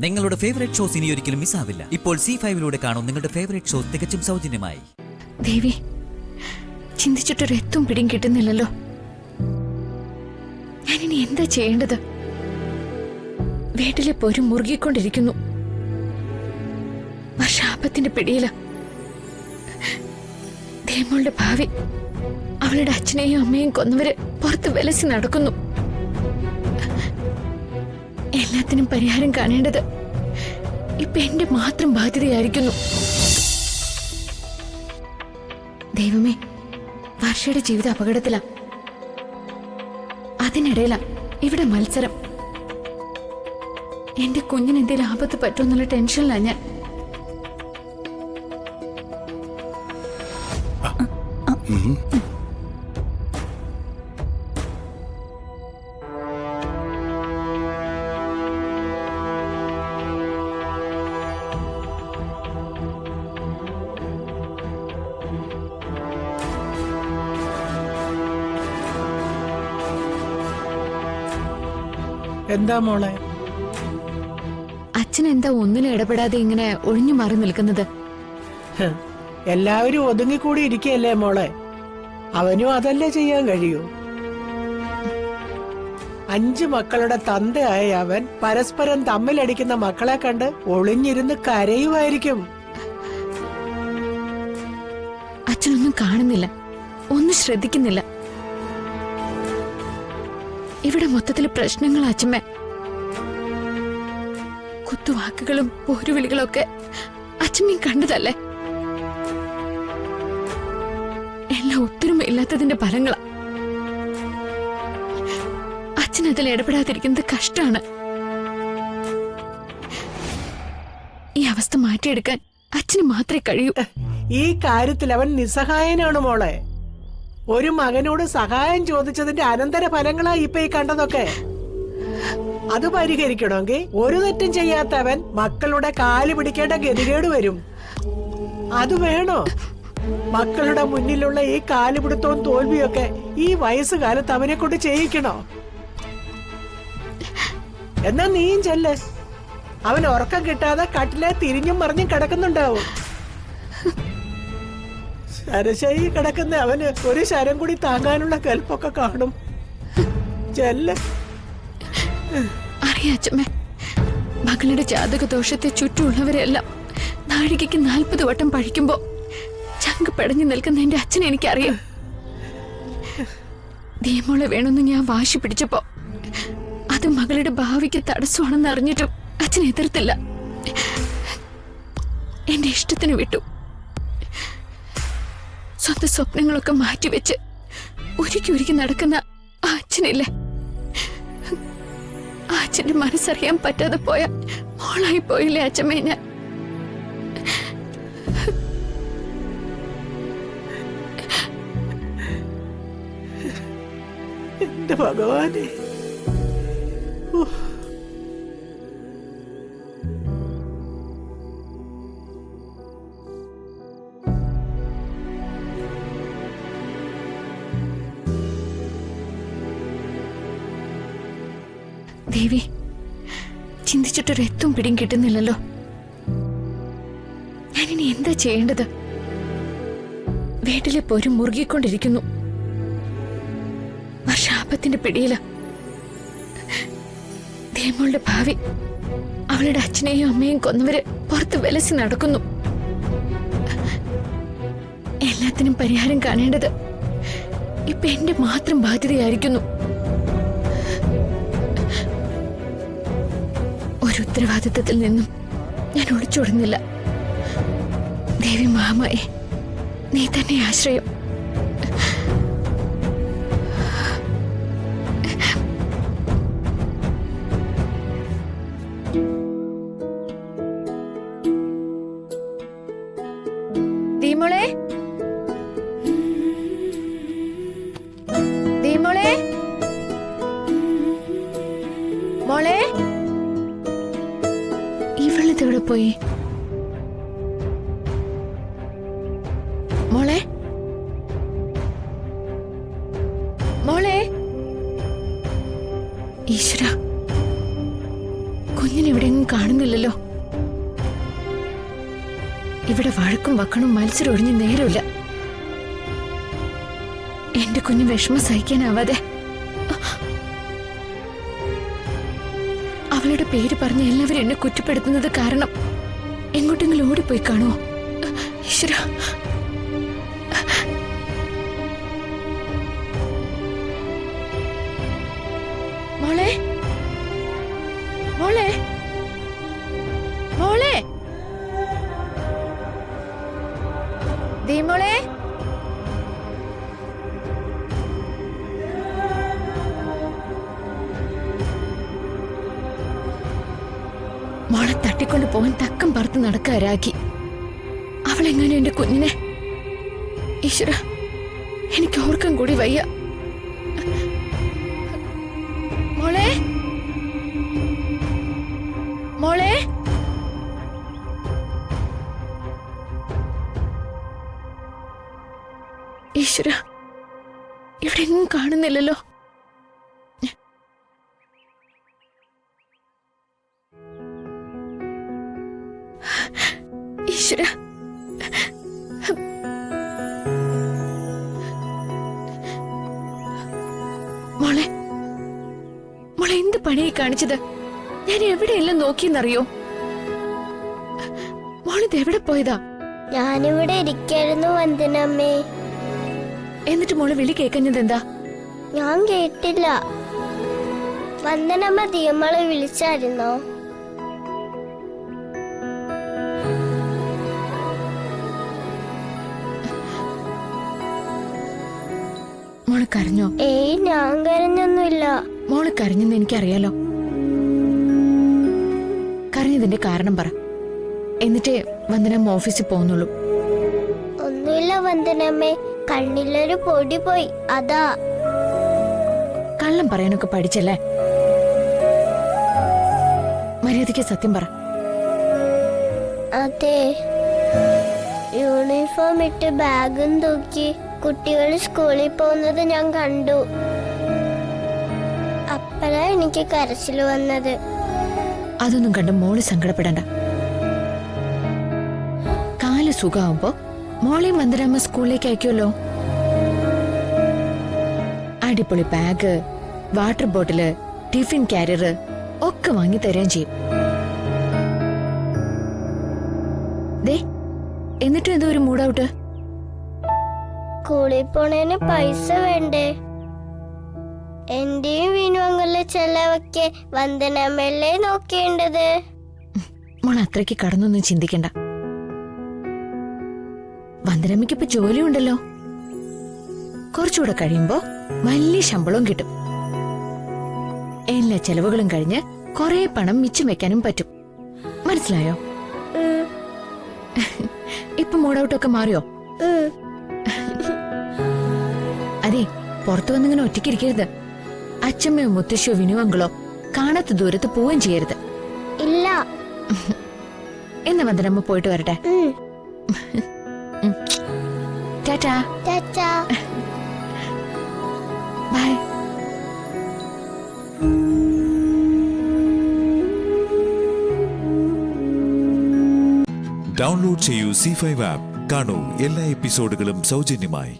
നിങ്ങളുടെ favourite shows ഇനി ഒരിക്കലും മിസ്സാവില്ല. ഇപ്പോൾ C5-ലൂടെ കാണും നിങ്ങളുടെ ഫേവറേറ്റ് ഷോസ് തികച്ചും സൗജന്യമായി. ദേവി, ചിന്തിച്ചിട്ടൊരെത്തും പിടിയും കിട്ടുന്നില്ലല്ലോ. ഞാനിനി എന്താ ചെയ്യേണ്ടത്? വീട്ടിലെ പോര് മുറുകിക്കൊണ്ടിരിക്കുന്നു. വർഷാപത്തിന്റെ പിടിയില. ദേമോളുടെ ഭാവി, അവളുടെ അച്ഛനെയും അമ്മയും കൊന്നവര് പുറത്ത് വിലസി നടക്കുന്നു. എല്ലാത്തിനും പരിഹാരം കാണേണ്ടത് ഇപ്പൊ എന്റെ മാത്രം ബാധ്യതയായിരിക്കുന്നു. ദൈവമേ, വർഷയുടെ ജീവിതം അപകടത്തിലാ. അതിനിടയിലാ ഇവിടെ മത്സരം. എന്റെ കുഞ്ഞിന് എന്തെങ്കിലും ആപത്ത് പറ്റുമെന്നുള്ള ടെൻഷനിലാ ഞാൻ. എന്താ മോളെ? അച്ഛൻ എന്താ ഒന്നിനും ഇടപെടാതെ ഇങ്ങനെ ഒഴിഞ്ഞു മാറി നിൽക്കുന്നത്? എല്ലാവരും ഒതുങ്ങിക്കൂടി ഇരിക്കല്ലേ മോളെ. അവനും അതല്ലേ ചെയ്യാൻ കഴിയൂ. 5 മക്കളുടെ തന്തയായ അവൻ പരസ്പരം തമ്മിലടിക്കുന്ന മക്കളെ കണ്ട് ഒളിഞ്ഞിരുന്ന് കരയുമായിരിക്കും. അച്ഛനൊന്നും കാണുന്നില്ല, ഒന്നും ശ്രദ്ധിക്കുന്നില്ല. ഇവിടെ മൊത്തത്തിൽ പ്രശ്നങ്ങളാ അച്ഛമ്മ. കുത്തുവാക്കുകളും പോരുവിളികളും ഒക്കെ അച്ഛമ്മയും കണ്ടതല്ലേ? എല്ലാം ഒത്തൊരുമയില്ലാത്തതിന്റെ ഫലങ്ങളാ. അച്ഛൻ അതിൽ ഇടപെടാതിരിക്കുന്നത് കഷ്ടാണ്. ഈ അവസ്ഥ മാറ്റിയെടുക്കാൻ അച്ഛന് മാത്രമേ കഴിയൂ. ഈ കാര്യത്തിൽ അവൻ നിസ്സഹായനാണ് മോളെ. ഒരു മകനോട് സഹായം ചോദിച്ചതിന്റെ അനന്തര ഫലങ്ങളാ ഇപ്പൊ ഈ കണ്ടതൊക്കെ. അത് പരിഹരിക്കണമെങ്കിൽ ഒരു തെറ്റും ചെയ്യാത്തവൻ മക്കളുടെ കാല് പിടിക്കേണ്ട ഗതികേട് വരും. അത് വേണോ? മക്കളുടെ മുന്നിലുള്ള ഈ കാലുപിടുത്തവും തോൽവിയൊക്കെ ഈ വയസ്സുകാലത്ത് അവനെ കൊണ്ട് ചെയ്യിക്കണോ? എന്നാ നീയും ചെല്ല്. അവൻ ഉറക്കം കിട്ടാതെ കട്ടിലെ തിരിഞ്ഞും മറിഞ്ഞും കിടക്കുന്നുണ്ടാവും. ശരശയി കിടക്കുന്ന അവന് ഒരു ശരം കൂടി താങ്ങാനുള്ള കൽപ്പൊക്കെ കാണും. ചെല്ല്. അറിയാ അച്ഛമ്മേ, മകളുടെ ജാതക ദോഷത്തെ ചുറ്റുമുള്ളവരെല്ലാം നാഴികയ്ക്ക് 40 വട്ടം പഴിക്കുമ്പോ ചങ്ക് പടഞ്ഞു നിൽക്കുന്ന എന്റെ അച്ഛനെ എനിക്കറിയാം. ദേമോളെ വേണമെന്ന് ഞാൻ വാശി പിടിച്ചപ്പോ അത് മകളുടെ ഭാവിക്ക് തടസ്സമാണെന്ന് അറിഞ്ഞിട്ടും അച്ഛൻ എതിർത്തില്ല. എന്റെ ഇഷ്ടത്തിന് വിട്ടു. സ്വന്തം സ്വപ്നങ്ങളൊക്കെ മാറ്റിവെച്ച് ഒരുക്കി നടക്കുന്ന ആ അച്ഛനില്ലേ, ആ അച്ഛന്റെ മനസ്സറിയാൻ പറ്റാതെ പോയ മോളായി പോയില്ലേ അച്ഛമ്മേ ഞാൻ. എന്റെ ഭഗവാനെ, ദേവി, ചിന്തിച്ചിട്ടൊരെത്തും പിടിയും കിട്ടുന്നില്ലല്ലോ. ഞാനിനി എന്താ ചെയ്യേണ്ടത്? വീട്ടിലെ പോര് മുറുകിക്കൊണ്ടിരിക്കുന്നു. വർഷാപത്തിന്റെ പിടിയില. ദേമോളുടെ ഭാവി, അവളുടെ അച്ഛനെയും അമ്മയും കൊന്നവര് പുറത്ത് വിലസി നടക്കുന്നു. എല്ലാത്തിനും പരിഹാരം കാണേണ്ടത് ഇപ്പൊ എന്റെ മാത്രം ബാധ്യതയായിരിക്കുന്നു. ഒരു ഉത്തരവാദിത്തത്തിൽ നിന്നും ഞാൻ ഒളിച്ചോടുന്നില്ല. ദേവി മഹാമായേ, നീ തന്നെ ആശ്രയം. ദീമോളെ, ദീമോളെ, മോളെ, ഇവളിതെവിടെ പോയി? മോളെ, മോളെ. ഈശ്വര, കുഞ്ഞിനെവിടെയെങ്കിലും കാണുന്നില്ല. നേരമില്ലല്ലോ. ഇവിടെ വഴക്കും വക്കണും മത്സരം ഒഴിഞ്ഞ് നേരമില്ല. എന്റെ കുഞ്ഞ് വിഷമം സഹിക്കാനാവാതെ അവളുടെ പേര് പറഞ്ഞ് എല്ലാവരും എന്നെ കുറ്റപ്പെടുത്തുന്നത് കാരണം എങ്ങോട്ടെങ്കിലും ഓടിപ്പോയി കാണുമോ? ഈശ്വരാ. മോളെ, മോളെ, മോളെ, ദേ മോളെ. മോളെ തട്ടിക്കൊണ്ട് പോകാൻ തക്കം പറത്ത് നടക്കാരാക്കി. അവളെങ്ങാനും എന്റെ കുഞ്ഞിനെ. ഈശ്വര, എനിക്ക് ഓർക്കാൻ കൂടി വയ്യ. മോളെ, മോളെ, ഈശ്വര, ഇവിടെ എങ്ങും കാണുന്നില്ലല്ലോ. ഈശ്വര, മോളെ, മോളെ എന്ത് പണിയായി കാണിച്ചത്? ഞാൻ എവിടെയെല്ലാം നോക്കിയെന്നറിയോ? മോളിത് എവിടെ പോയതാ? ഞാനിവിടെ ഇരിക്കായിരുന്നു വന്ദനമ്മേ. എന്നിട്ട് മോള് വിളി കേൾക്കഞ്ഞത് എന്താ? ഞാൻ കേട്ടില്ല. വന്ദനമ്മ ദിയമ്മളെ വിളിച്ചായിരുന്നോ? മോള് കരഞ്ഞോ? ഏയ്, ഞാൻ കരഞ്ഞൊന്നുമില്ല. മോള് കരഞ്ഞെന്ന് എനിക്കറിയാലോ. കരഞ്ഞതിന്റെ കാരണം പറ, എന്നിട്ടേ വന്ദനമ്മ ഓഫീസിൽ പോകുന്നുള്ളൂ. ഒന്നുമില്ല വന്ദനമ്മേ, കണ്ണിലൊരു പൊടി പോയി, അതാ. കള്ളം പറയാനൊക്കെ പഠിച്ചല്ലേ? മര്യാദയ്ക്ക് സത്യം പറ. അതെ, യൂണിഫോം ഇട്ട് ബാഗും തൂക്കി കുട്ടികൾ സ്കൂളിൽ പോകുന്നത് ഞാൻ കണ്ടു. അപ്പഴാ എനിക്ക് കരച്ചിൽ വന്നത്. അതൊന്നും കണ്ട് മോള് സങ്കടപ്പെടണ്ട. കാല് സുഖമാവുമ്പോ മോളെയും വന്ദനമ്മ സ്കൂളിലേക്ക് അയക്കുമല്ലോ. അടിപൊളി bag, water bottle, tiffin carrier ഒക്കെ വാങ്ങി തരുകയും ചെയ്യും. ദേ, എന്നിട്ടും എന്തോ ഒരു മൂഡൌട്ട്. സ്കൂളിൽ പോണേന് പൈസ വേണ്ടേ? എന്റെയും വിനുവങ്ങളുടെ ചെലവൊക്കെ വന്ദനമ്മല്ലേ നോക്കേണ്ടത്. മോൾ അത്രയ്ക്ക് കടന്നൊന്നും ചിന്തിക്കണ്ട. വന്ദനമ്മയ്ക്ക് ഇപ്പൊ ജോലി ഉണ്ടല്ലോ. കുറച്ചുകൂടെ കഴിയുമ്പോ വലിയ ശമ്പളവും കിട്ടും. എല്ലാ ചെലവുകളും കഴിഞ്ഞ് കുറെ പണം മിച്ചം വെക്കാനും പറ്റും. മനസ്സിലായോ? ഇപ്പൊ മൂഡൌട്ടൊക്കെ മാറിയോ? അതെ, പുറത്തു വന്നിങ്ങനെ ഒറ്റയ്ക്കിരിക്കരുത്. അച്ഛമ്മയോ മുത്തശ്ശിയോ വിനുവങ്ങളോ കാണാത്ത ദൂരത്ത് പോവുകയും ചെയ്യരുത്. ഇല്ല. എന്നാ വന്ദനമ്മ പോയിട്ട് വരട്ടെ. ടാറ്റാ. ടാറ്റാ. ബൈ. ഡൗൺലോഡ് ചെയ്യൂ C5 ആപ്പ്. കാണൂ എല്ലാ എപ്പിസോഡുകളും സൗജന്യമായി.